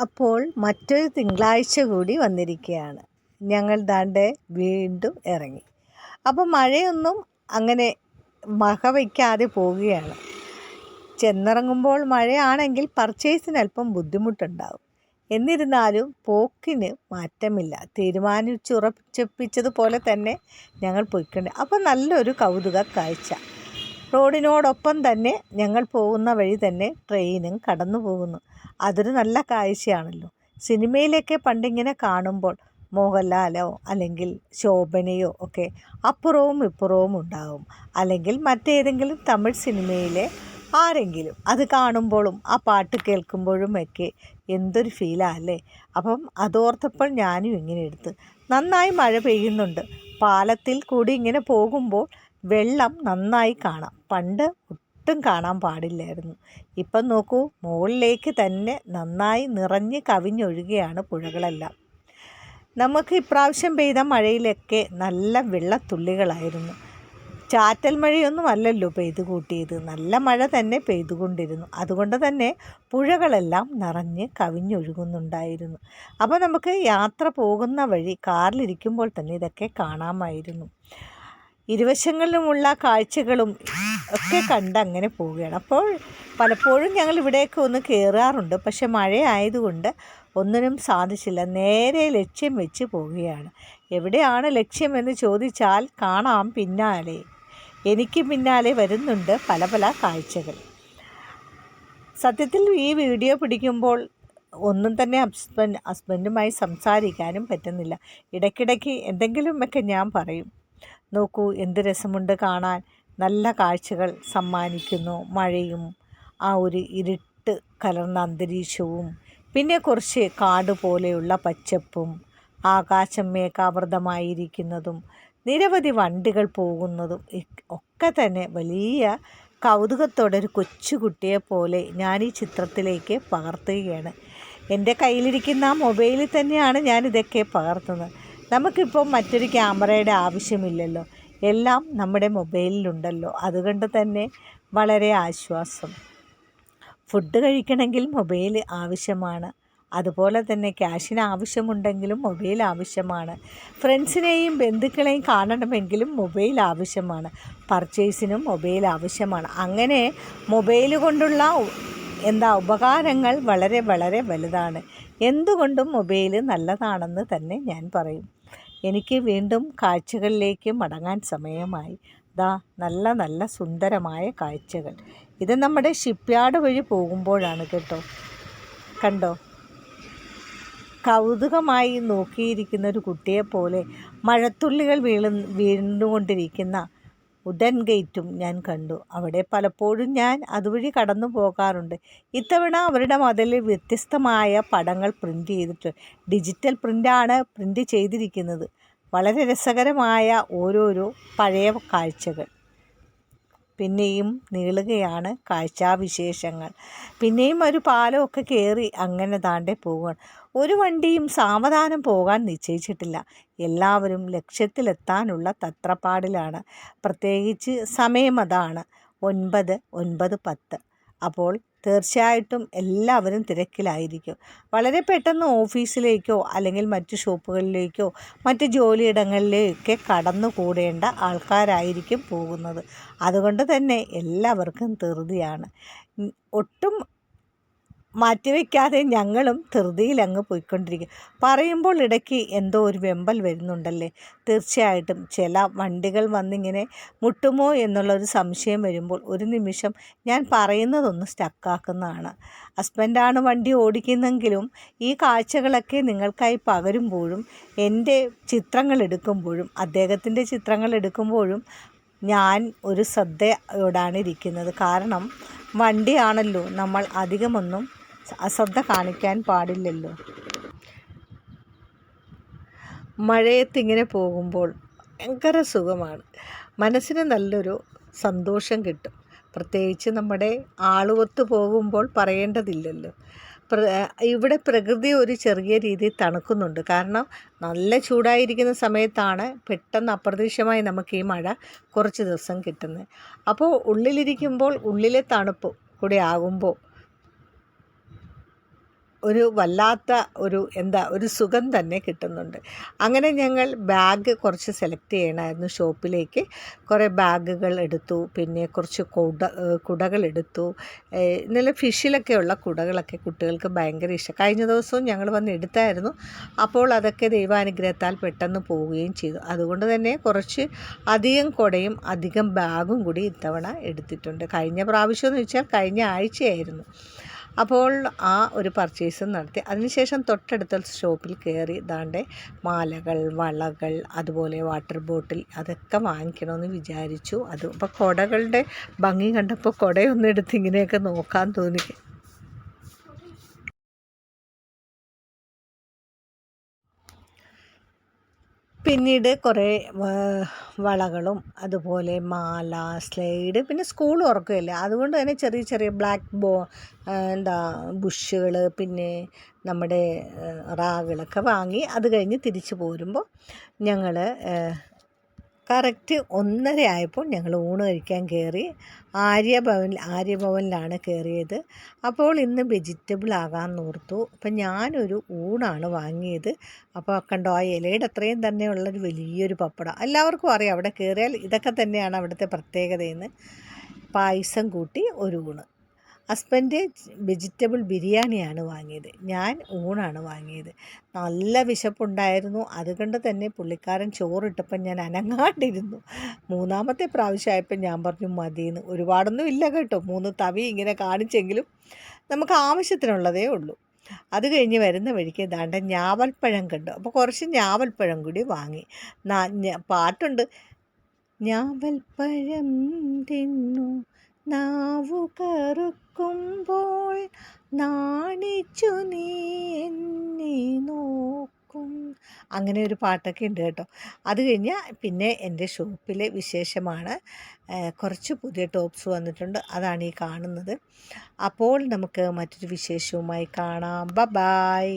അപ്പോൾ മറ്റൊരു തിങ്കളാഴ്ച കൂടി വന്നിരിക്കുകയാണ്. ഞങ്ങൾ ദാണ്ടെ വീണ്ടും ഇറങ്ങി. അപ്പോൾ മഴയൊന്നും അങ്ങനെ വകവയ്ക്കാതെ പോവുകയാണ്. ചെന്നിറങ്ങുമ്പോൾ മഴയാണെങ്കിൽ പർച്ചേസിന് അല്പം ബുദ്ധിമുട്ടുണ്ടാവും. എന്നിരുന്നാലും പോക്കിന് മാറ്റമില്ല. തീരുമാനിച്ചുറപ്പിച്ചതുപോലെ തന്നെ ഞങ്ങൾ പോയിക്കൊണ്ട്. അപ്പോൾ നല്ലൊരു കൗതുക കാഴ്ച. റോഡിനോടൊപ്പം തന്നെ ഞങ്ങൾ പോകുന്ന വഴി തന്നെ ട്രെയിനും കടന്നു പോകുന്നു. അതൊരു നല്ല കാഴ്ചയാണല്ലോ. സിനിമയിലൊക്കെ പണ്ടിങ്ങനെ കാണുമ്പോൾ മോഹൻലാലോ അല്ലെങ്കിൽ ശോഭനയോ ഒക്കെ അപ്പുറവും ഇപ്പുറവും ഉണ്ടാകും. അല്ലെങ്കിൽ മറ്റേതെങ്കിലും തമിഴ് സിനിമയിലെ ആരെങ്കിലും അത് കാണുമ്പോഴും ആ പാട്ട് കേൾക്കുമ്പോഴും ഒക്കെ എന്തൊരു ഫീലാല്ലേ. അപ്പം അതോർത്തപ്പോൾ ഞാനും ഇങ്ങനെ എടുത്ത്. നന്നായി മഴ പെയ്യുന്നുണ്ട്. പാലത്തിൽ കൂടി ഇങ്ങനെ പോകുമ്പോൾ വെള്ളം നന്നായി കാണാം. പണ്ട് ഒട്ടും കാണാൻ പാടില്ലായിരുന്നു. ഇപ്പം നോക്കൂ, മുകളിലേക്ക് തന്നെ നന്നായി നിറഞ്ഞ് കവിഞ്ഞൊഴുകുകയാണ് പുഴകളെല്ലാം. നമുക്ക് ഇപ്രാവശ്യം പെയ്ത മഴയിലൊക്കെ നല്ല വെള്ളത്തുള്ളികളായിരുന്നു. ചാറ്റൽ മഴയൊന്നും അല്ലല്ലോ പെയ്തു കൂട്ടിയത്, നല്ല മഴ തന്നെ പെയ്തുകൊണ്ടിരുന്നു. അതുകൊണ്ട് തന്നെ പുഴകളെല്ലാം നിറഞ്ഞ് കവിഞ്ഞൊഴുകുന്നുണ്ടായിരുന്നു. അപ്പോൾ നമുക്ക് യാത്ര പോകുന്ന വഴി കാറിലിരിക്കുമ്പോൾ തന്നെ ഇതൊക്കെ കാണാമായിരുന്നു. ഇരുവശങ്ങളിലുമുള്ള കാഴ്ചകളും ഒക്കെ കണ്ട് അങ്ങനെ പോവുകയാണ്. അപ്പോൾ പലപ്പോഴും ഞങ്ങൾ ഇവിടെയൊക്കെ ഒന്ന് കയറാറുണ്ട്. പക്ഷെ മഴയായതുകൊണ്ട് ഒന്നിനും സാധിച്ചില്ല. നേരെ ലക്ഷ്യം വെച്ച് പോവുകയാണ്. എവിടെയാണ് ലക്ഷ്യമെന്ന് ചോദിച്ചാൽ കാണാം പിന്നാലെ, എനിക്ക് പിന്നാലെ വരുന്നുണ്ട് പല പല കാഴ്ചകൾ. സത്യത്തിൽ ഈ വീഡിയോ പിടിക്കുമ്പോൾ ഒന്നും തന്നെ ഹസ്ബൻഡുമായി സംസാരിക്കാനും പറ്റുന്നില്ല. ഇടയ്ക്കിടയ്ക്ക് എന്തെങ്കിലുമൊക്കെ ഞാൻ പറയും. നോക്കൂ, എന്ത് രസമുണ്ട് കാണാൻ. നല്ല കാഴ്ചകൾ സമ്മാനിക്കുന്നു മഴയും ആ ഒരു ഇരുട്ട് കലർന്ന അന്തരീക്ഷവും പിന്നെ കുറച്ച് കാട് പോലെയുള്ള പച്ചപ്പും ആകാശം മേഘാവൃതമായിരിക്കുന്നതും നിരവധി വണ്ടികൾ പോകുന്നതും ഒക്കെ തന്നെ വലിയ കൗതുകത്തോടെ ഒരു കൊച്ചുകുട്ടിയെപ്പോലെ ഞാൻ ഈ ചിത്രത്തിലേക്ക് പകർത്തുകയാണ്. എൻ്റെ കയ്യിലിരിക്കുന്ന മൊബൈലിൽ തന്നെയാണ് ഞാനിതൊക്കെ പകർത്തുന്നത്. നമുക്കിപ്പോൾ മറ്റൊരു ക്യാമറയുടെ ആവശ്യമില്ലല്ലോ, എല്ലാം നമ്മുടെ മൊബൈലിലുണ്ടല്ലോ. അതുകൊണ്ട് തന്നെ വളരെ ആശ്വാസം. ഫുഡ് കഴിക്കണമെങ്കിൽ മൊബൈൽ ആവശ്യമാണ്. അതുപോലെ തന്നെ ക്യാഷിന് ആവശ്യമുണ്ടെങ്കിലും മൊബൈൽ ആവശ്യമാണ്. ഫ്രണ്ട്സിനെയും ബന്ധുക്കളെയും കാണണമെങ്കിലും മൊബൈൽ ആവശ്യമാണ്. പർച്ചേസിനും മൊബൈൽ ആവശ്യമാണ്. അങ്ങനെ മൊബൈൽ കൊണ്ടുള്ള ഉപകാരങ്ങൾ വളരെ വളരെ വലുതാണ്. എന്തുകൊണ്ടും മൊബൈൽ നല്ലതാണെന്ന് തന്നെ ഞാൻ പറയും. എനിക്ക് വീണ്ടും കാഴ്ചകളിലേക്ക് മടങ്ങാൻ സമയമായി. നല്ല നല്ല സുന്ദരമായ കാഴ്ചകൾ. ഇത് നമ്മുടെ ഷിപ്പ്യാർഡ് വഴി പോകുമ്പോഴാണ് കേട്ടോ. കണ്ടോ, കൗതുകമായി നോക്കിയിരിക്കുന്ന ഒരു കുട്ടിയെപ്പോലെ മഴത്തുള്ളികൾ വീണുകൊണ്ടിരിക്കുന്ന ഉഡൻ ഗേറ്റും ഞാൻ കണ്ടു. അവിടെ പലപ്പോഴും ഞാൻ അതുവഴി കടന്നു പോകാറുണ്ട്. ഇത്തവണ അവരുടെ മതിലിൽ വ്യത്യസ്തമായ പടങ്ങൾ പ്രിൻ്റ് ചെയ്തിട്ട് ഡിജിറ്റൽ പ്രിൻ്റാണ് പ്രിൻ്റ് ചെയ്തിരിക്കുന്നത്. വളരെ രസകരമായ ഓരോരോ പഴയ കാഴ്ചകൾ. പിന്നെയും നീളുകയാണ് കാഴ്ചാവിശേഷങ്ങൾ. പിന്നെയും ഒരു പാലമൊക്കെ കയറി അങ്ങനെ താണ്ടെ പോവുകയാണ്. ഒരു വണ്ടിയും സാവധാനം പോകാൻ നിശ്ചയിച്ചിട്ടില്ല. എല്ലാവരും ലക്ഷ്യത്തിലെത്താനുള്ള തത്രപ്പാടിലാണ്. പ്രത്യേകിച്ച് സമയം അതാണ് 9:10. അപ്പോൾ തീർച്ചയായിട്ടും എല്ലാവരും തിരക്കിലായിരിക്കും. വളരെ പെട്ടെന്ന് ഓഫീസിലേക്കോ അല്ലെങ്കിൽ മറ്റു ഷോപ്പുകളിലേക്കോ മറ്റ് ജോലിയിടങ്ങളിലേക്കൊക്കെ കടന്നുകൂടേണ്ട ആൾക്കാരായിരിക്കും പോകുന്നത്. അതുകൊണ്ട് തന്നെ എല്ലാവർക്കും ധൃതിയാണ്. ഒട്ടും മാറ്റിവെക്കാതെ ഞങ്ങളും ധൃതിയിൽ അങ്ങ് പോയിക്കൊണ്ടിരിക്കും. പറയുമ്പോൾ ഇടയ്ക്ക് എന്തോ ഒരു വെമ്പൽ വരുന്നുണ്ടല്ലേ. തീർച്ചയായിട്ടും ചില വണ്ടികൾ വന്നിങ്ങനെ മുട്ടുമോ എന്നുള്ളൊരു സംശയം വരുമ്പോൾ ഒരു നിമിഷം ഞാൻ പറയുന്നതൊന്ന് സ്റ്റക്കാക്കുന്നതാണ്. ഹസ്ബൻഡാണ് വണ്ടി ഓടിക്കുന്നെങ്കിലും ഈ കാഴ്ചകളൊക്കെ നിങ്ങൾക്കായി പകരുമ്പോഴും എൻ്റെ ചിത്രങ്ങൾ എടുക്കുമ്പോഴും അദ്ദേഹത്തിൻ്റെ ചിത്രങ്ങൾ എടുക്കുമ്പോഴും ഞാൻ ഒരു ശ്രദ്ധയോടാണ് ഇരിക്കുന്നത്. കാരണം വണ്ടിയാണല്ലോ, നമ്മൾ അധികമൊന്നും അശ്രദ്ധ കാണിക്കാൻ പാടില്ലല്ലോ. മഴയത്തിങ്ങനെ പോകുമ്പോൾ ഭയങ്കര സുഖമാണ്. മനസ്സിന് നല്ലൊരു സന്തോഷം കിട്ടും. പ്രത്യേകിച്ച് നമ്മുടെ ആളുവൊത്ത് പോകുമ്പോൾ പറയേണ്ടതില്ലല്ലോ. ഇവിടെ പ്രകൃതി ഒരു ചെറിയ രീതിയിൽ തണുക്കുന്നുണ്ട്. കാരണം നല്ല ചൂടായിരിക്കുന്ന സമയത്താണ് പെട്ടെന്ന് അപ്രതീക്ഷിതമായി നമുക്ക് ഈ മഴ കുറച്ച് ദിവസം കിട്ടുന്നത്. അപ്പോൾ ഉള്ളിലിരിക്കുമ്പോൾ ഉള്ളിലെ തണുപ്പ് കൂടെ ആകുമ്പോൾ ഒരു വല്ലാത്ത ഒരു സുഖം തന്നെ കിട്ടുന്നുണ്ട്. അങ്ങനെ ഞങ്ങൾ ബാഗ് കുറച്ച് സെലക്ട് ചെയ്യണമായിരുന്നു. ഷോപ്പിലേക്ക് കുറേ ബാഗുകൾ എടുത്തു. പിന്നെ കുറച്ച് കുടകളെടുത്തു. നല്ല ഫിഷിലൊക്കെയുള്ള കുടകളൊക്കെ കുട്ടികൾക്ക് ഭയങ്കര ഇഷ്ടം. കഴിഞ്ഞ ദിവസവും ഞങ്ങൾ വന്ന് എടുത്തായിരുന്നു. അപ്പോൾ അതൊക്കെ ദൈവാനുഗ്രഹത്താൽ പെട്ടെന്ന് പോവുകയും ചെയ്തു. അതുകൊണ്ട് തന്നെ കുറച്ച് അധികം കുടയും അധികം ബാഗും കൂടി ഇത്തവണ എടുത്തിട്ടുണ്ട്. കഴിഞ്ഞ പ്രാവശ്യം എന്ന് വെച്ചാൽ കഴിഞ്ഞ ആഴ്ചയായിരുന്നു. അപ്പോൾ ആ ഒരു പർച്ചേസും നടത്തി. അതിനുശേഷം തൊട്ടടുത്ത ഷോപ്പിൽ കയറി ദാണ്ടെ മാലകൾ, വളകൾ, അതുപോലെ വാട്ടർ ബോട്ടിൽ അതൊക്കെ വാങ്ങിക്കണമെന്ന് വിചാരിച്ചു. അപ്പോൾ കുടകളുടെ ഭംഗി കണ്ടപ്പോൾ കുടയൊന്നും എടുത്ത് ഇങ്ങനെയൊക്കെ നോക്കാൻ തോന്നി. പിന്നീട് കുറേ വളകളും അതുപോലെ മാല, സ്ലൈഡ്, പിന്നെ സ്കൂൾ തുറക്കുകയല്ലേ, അതുകൊണ്ട് തന്നെ ചെറിയ ചെറിയ ബ്ലാക്ക് ബുഷുകൾ, പിന്നെ നമ്മുടെ റാകളൊക്കെ വാങ്ങി. അത് കഴിഞ്ഞ് തിരിച്ചു പോരുമ്പോൾ ഞങ്ങൾ കറക്റ്റ് 1:30 ആയപ്പോൾ ഞങ്ങൾ ഊണ് കഴിക്കാൻ കയറി. ആര്യഭവനിലാണ് കയറിയത്. അപ്പോൾ ഇന്ന് വെജിറ്റബിൾ ആകാമെന്ന് ഓർത്തു. അപ്പം ഞാനൊരു ഊണാണ് വാങ്ങിയത്. അപ്പോൾ കണ്ടോ, ആ ഇലയുടെ അത്രയും തന്നെ ഉള്ളൊരു വലിയൊരു പപ്പടം. എല്ലാവർക്കും അറിയാം അവിടെ കയറിയാൽ ഇതൊക്കെ തന്നെയാണ് അവിടുത്തെ പ്രത്യേകതയെന്ന്. പായസം കൂട്ടി ഒരു ഊണ്. ഹസ്ബൻഡ് വെജിറ്റബിൾ ബിരിയാണിയാണ് വാങ്ങിയത്. ഞാൻ ഊണാണ് വാങ്ങിയത്. നല്ല വിശപ്പുണ്ടായിരുന്നു. അതുകൊണ്ട് തന്നെ പുള്ളിക്കാരൻ ചോറിട്ടപ്പം ഞാൻ അനങ്ങാണ്ടിരുന്നു. 3ാമത്തെ പ്രാവശ്യമായപ്പോൾ ഞാൻ പറഞ്ഞു മതിയെന്ന്. ഒരുപാടൊന്നും ഇല്ല കേട്ടോ, 3 തവി ഇങ്ങനെ കാണിച്ചെങ്കിലും നമുക്ക് ആവശ്യത്തിനുള്ളതേ ഉള്ളൂ. അത് കഴിഞ്ഞ് വരുന്ന വഴിക്ക് ദാണ്ട ഞാവൽപ്പഴം കണ്ടു. അപ്പോൾ കുറച്ച് ഞാവൽപ്പഴം കൂടി വാങ്ങി. പാട്ടുണ്ട്, ഞാവൽപ്പഴം തിന്നു നാവു കറുക്കുമ്പോൾ നാണിച്ചു നീ എന്നെ നോക്കും. അങ്ങനെ ഒരു പാട്ടൊക്കെ ഉണ്ട് കേട്ടോ. അത് കഴിഞ്ഞ് പിന്നെ എൻ്റെ ഷോപ്പിലെ വിശേഷമാണ്. കുറച്ച് പുതിയ ടോപ്സ് വന്നിട്ടുണ്ട്, അതാണ് ഈ കാണുന്നത്. അപ്പോൾ നമുക്ക് മറ്റൊരു വിശേഷവുമായി കാണാം. ബൈ.